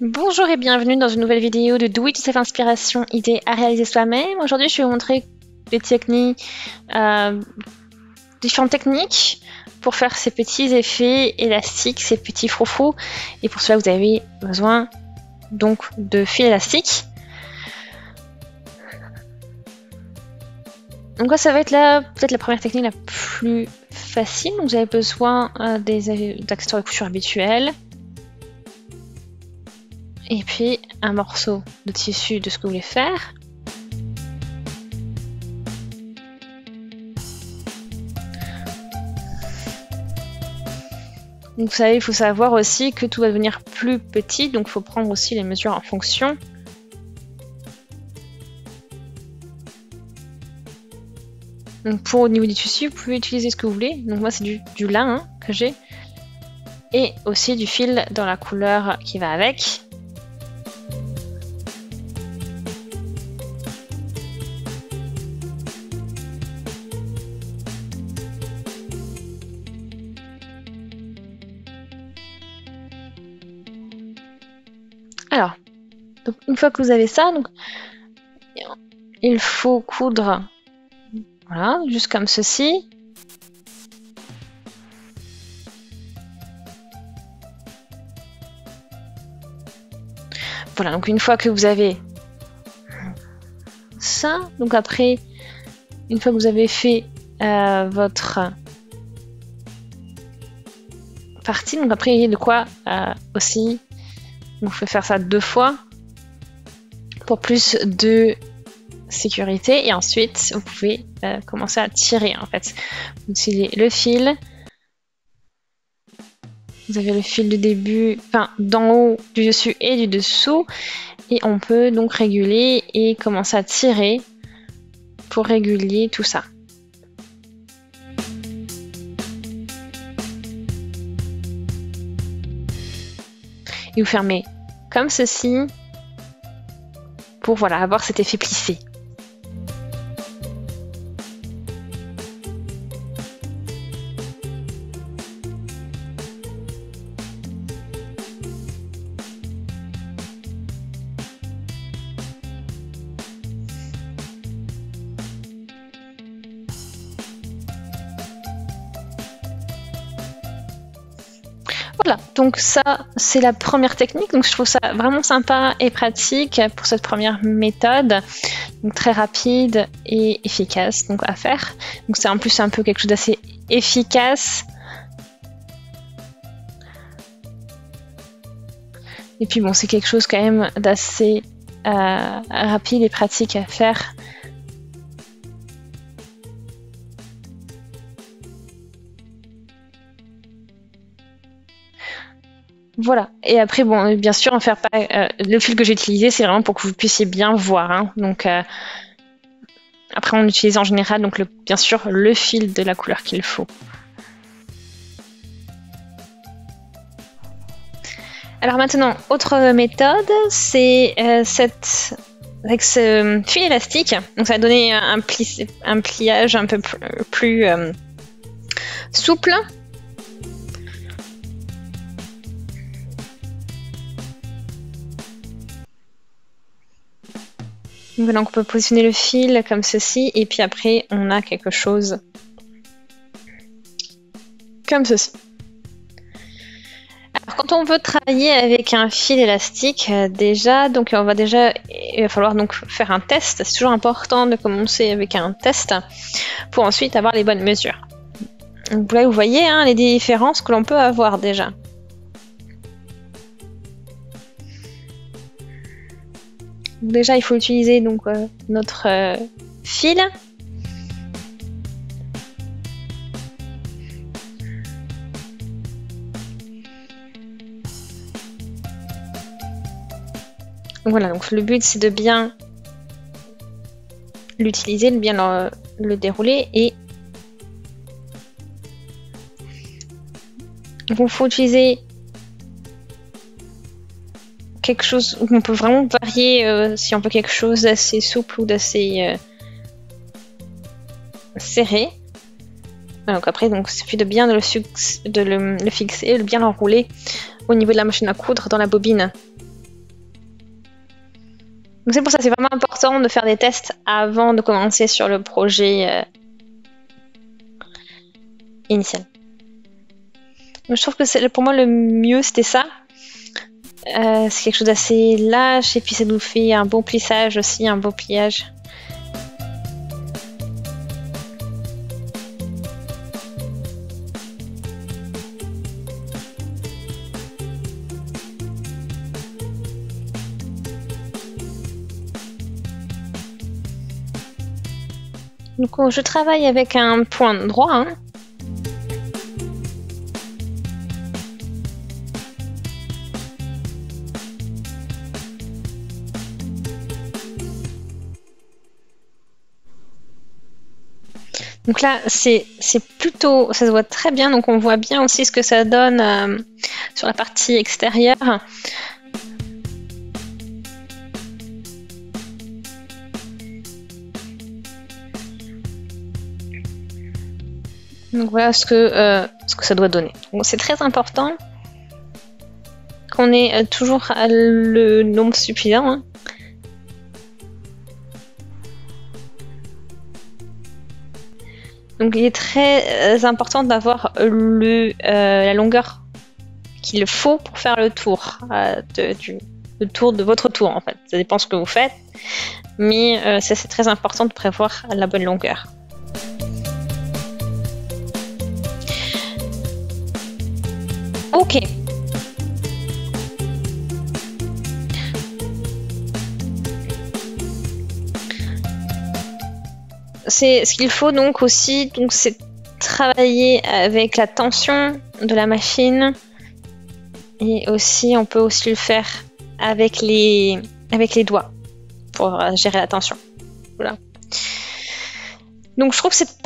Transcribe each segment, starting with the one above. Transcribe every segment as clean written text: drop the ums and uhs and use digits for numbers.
Bonjour et bienvenue dans une nouvelle vidéo de Do It Yourself Inspiration, idées à réaliser soi-même. Aujourd'hui, je vais vous montrer des techniques, différentes techniques pour faire ces petits effets élastiques, ces petits froufrous. Et pour cela, vous avez besoin donc de fil élastique. Donc là, ça va être peut-être la première technique la plus facile. Donc vous avez besoin d'accessoires de couture habituels. Et puis un morceau de tissu de ce que vous voulez faire. Donc, vous savez, il faut savoir aussi que tout va devenir plus petit, donc il faut prendre aussi les mesures en fonction. Donc pour au niveau du tissu, vous pouvez utiliser ce que vous voulez. Donc moi c'est du lin que j'ai. Et aussi du fil dans la couleur qui va avec. Alors, donc une fois que vous avez ça, donc, il faut coudre, voilà, juste comme ceci. Voilà, donc une fois que vous avez ça, donc après, une fois que vous avez fait votre partie, donc après il y a de quoi aussi. Donc, je vais faire ça 2 fois pour plus de sécurité. Et ensuite, vous pouvez commencer à tirer en fait. Vous tirez le fil. Vous avez le fil du début, enfin d'en haut, du dessus et du dessous. Et on peut donc réguler et commencer à tirer pour réguler tout ça. Et vous fermez comme ceci pour voilà, avoir cet effet plissé. Voilà, donc ça c'est la première technique, donc je trouve ça vraiment sympa et pratique pour cette première méthode, donc très rapide et efficace donc à faire. Donc c'est en plus un peu quelque chose d'assez efficace. Et puis bon, c'est quelque chose quand même d'assez rapide et pratique à faire. Voilà, et après, bon, bien sûr, le fil que j'ai utilisé, c'est vraiment pour que vous puissiez bien voir. Hein. Donc, après, on utilise en général, donc bien sûr, le fil de la couleur qu'il faut. Alors maintenant, autre méthode, c'est avec ce fil élastique. Donc, ça va donner un pliage un peu plus souple. Donc on peut positionner le fil comme ceci et puis après on a quelque chose comme ceci. Alors quand on veut travailler avec un fil élastique déjà, donc il va falloir donc faire un test. C'est toujours important de commencer avec un test pour ensuite avoir les bonnes mesures. Donc là vous voyez hein, les différences que l'on peut avoir déjà. Déjà, il faut utiliser donc notre fil. Voilà, donc le but c'est de bien l'utiliser, de bien le dérouler et il faut utiliser quelque chose où on peut vraiment varier si on veut quelque chose d'assez souple ou d'assez serré. Donc après, il suffit de bien le fixer, de bien l'enrouler au niveau de la machine à coudre dans la bobine. Donc c'est pour ça, c'est vraiment important de faire des tests avant de commencer sur le projet initial. Donc, je trouve que pour moi le mieux c'était ça. C'est quelque chose d'assez lâche et puis ça nous fait un bon plissage aussi, un beau pliage. Donc je travaille avec un point droit. Hein. Donc là, c'est plutôt, ça se voit très bien, donc on voit bien aussi ce que ça donne sur la partie extérieure. Donc voilà ce que ça doit donner. Donc c'est très important qu'on ait toujours le nombre suffisant. Hein. Donc il est très important d'avoir la longueur qu'il faut pour faire le tour le tour de votre tour en fait. Ça dépend ce que vous faites, mais c'est très important de prévoir la bonne longueur. Ok. C'est ce qu'il faut donc aussi, donc c'est travailler avec la tension de la machine et aussi on peut aussi le faire avec les doigts pour gérer la tension. Voilà. Donc je trouve que cette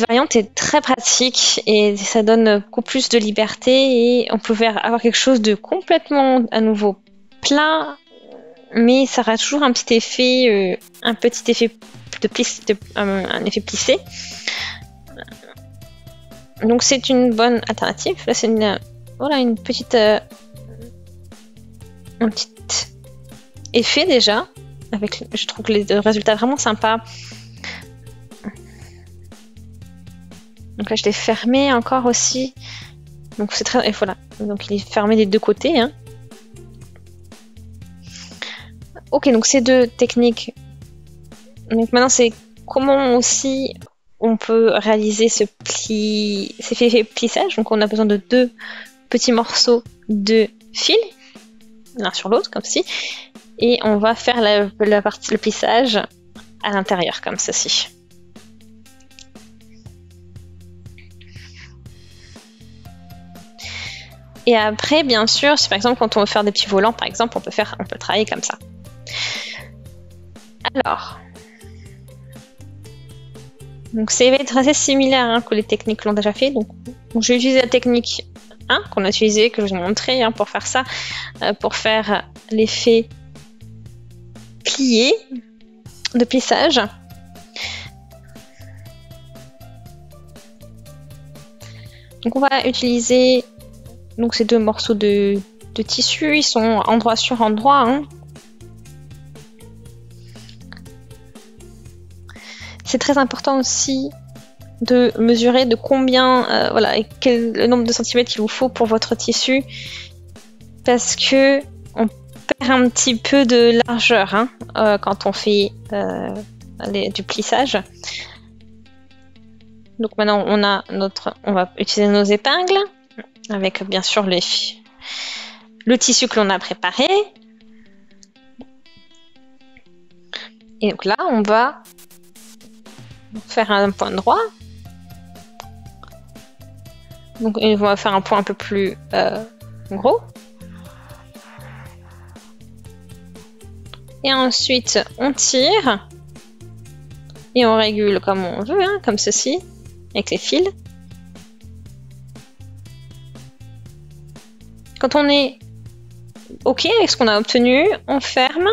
variante est très pratique et ça donne beaucoup plus de liberté et on peut avoir quelque chose de complètement à nouveau plat, mais ça aura toujours un petit effet un effet plissé. Donc c'est une bonne alternative. Là c'est un petit effet déjà. Je trouve que les résultats vraiment sympas. Donc là je l'ai fermé encore aussi. Donc c'est très, et voilà. Donc il est fermé des deux côtés. Hein. Ok, donc ces deux techniques. Donc maintenant c'est comment aussi on peut réaliser cet effet plissage. Donc on a besoin de deux petits morceaux de fil, l'un sur l'autre comme ci, et on va faire le plissage à l'intérieur comme ceci. Et après, bien sûr, si par exemple quand on veut faire des petits volants, par exemple, on peut travailler comme ça. Alors, donc ça va être assez similaire que les techniques l'ont déjà fait. Donc je vais utiliser la technique 1 qu'on a utilisée, que je vous ai montré pour faire ça, pour faire l'effet plié de plissage. Donc on va utiliser ces deux morceaux de tissu, ils sont endroit sur endroit. Hein. C'est très important aussi de mesurer de combien, le nombre de centimètres qu'il vous faut pour votre tissu, parce que on perd un petit peu de largeur quand on fait du plissage. Donc maintenant on va utiliser nos épingles avec bien sûr le tissu que l'on a préparé. Et donc là on va faire un point droit. Donc on va faire un point un peu plus gros. Et ensuite on tire et on régule comme on veut, comme ceci, avec les fils. Quand on est OK avec ce qu'on a obtenu, on ferme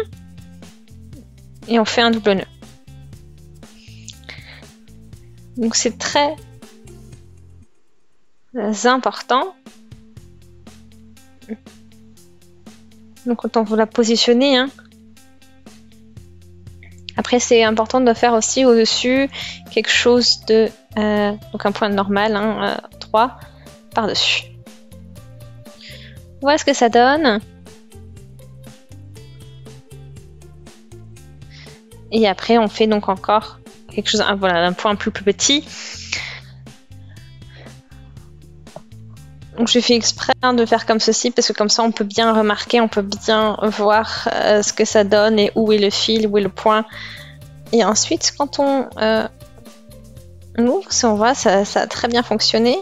et on fait un double nœud. Donc c'est très important. Donc quand on veut la positionner, Après, c'est important de faire aussi au-dessus quelque chose de... donc un point normal, hein, 3 par-dessus. Voilà ce que ça donne. Et après, on fait donc encore quelque chose, voilà, un point plus petit. Donc j'ai fait exprès de faire comme ceci parce que comme ça on peut bien remarquer, on peut bien voir ce que ça donne et où est le fil, où est le point. Et ensuite quand on ouvre, si on voit, ça a très bien fonctionné.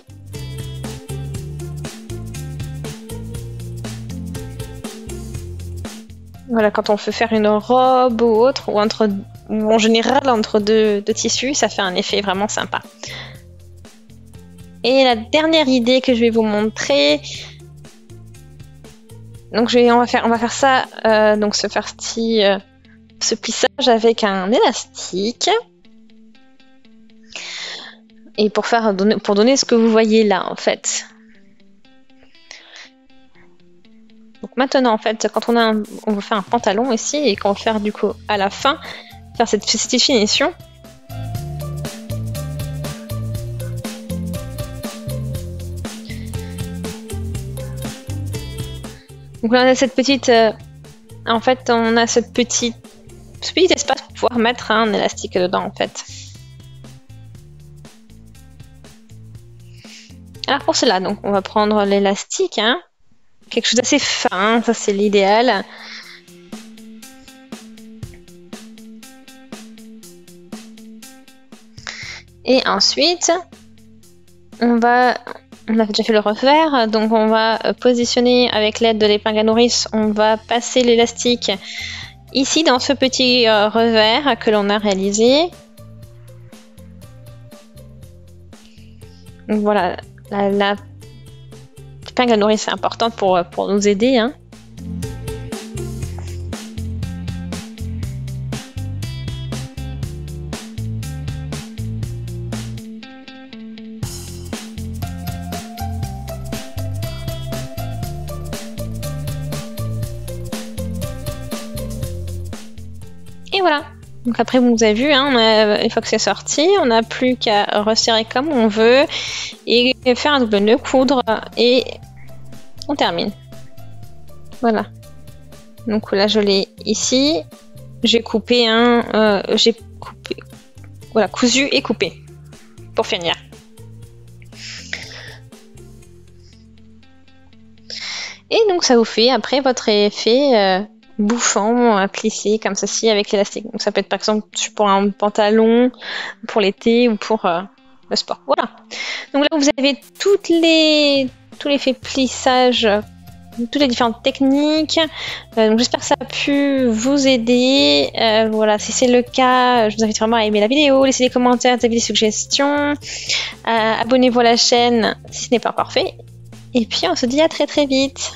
Voilà, quand on veut faire une robe ou autre, ou en général entre deux tissus, ça fait un effet vraiment sympa. Et la dernière idée que je vais vous montrer, donc on va faire ça, donc ce plissage avec un élastique. Et pour donner ce que vous voyez là en fait. Donc maintenant en fait, quand on veut faire un pantalon ici et qu'on veut faire du coup à la fin, faire cette petite finition. Donc là, on a cette petite, en fait, on a ce petit espace pour pouvoir mettre un élastique dedans, en fait. Alors pour cela, donc, on va prendre l'élastique, hein, quelque chose d'assez fin, ça c'est l'idéal. Et ensuite, on a déjà fait le revers, donc on va positionner avec l'aide de l'épingle à nourrice, on va passer l'élastique ici dans ce petit revers que l'on a réalisé. Donc voilà, l'épingle à nourrice est importante pour nous aider, hein. Et voilà. Donc après, vous avez vu, hein, une fois que c'est sorti, on n'a plus qu'à resserrer comme on veut et faire un double nœud, coudre et on termine. Voilà. Donc là, je l'ai ici. J'ai coupé voilà, cousu et coupé pour finir. Et donc ça vous fait après votre effet bouffant à plisser comme ceci avec l'élastique. Donc ça peut être par exemple pour un pantalon, pour l'été ou pour le sport. Voilà. Donc là vous avez tous les faits plissage, toutes les différentes techniques. Donc j'espère que ça a pu vous aider. Voilà, si c'est le cas, je vous invite vraiment à aimer la vidéo, laisser des commentaires, des suggestions, abonnez-vous à la chaîne si ce n'est pas encore fait. Et puis on se dit à très très vite.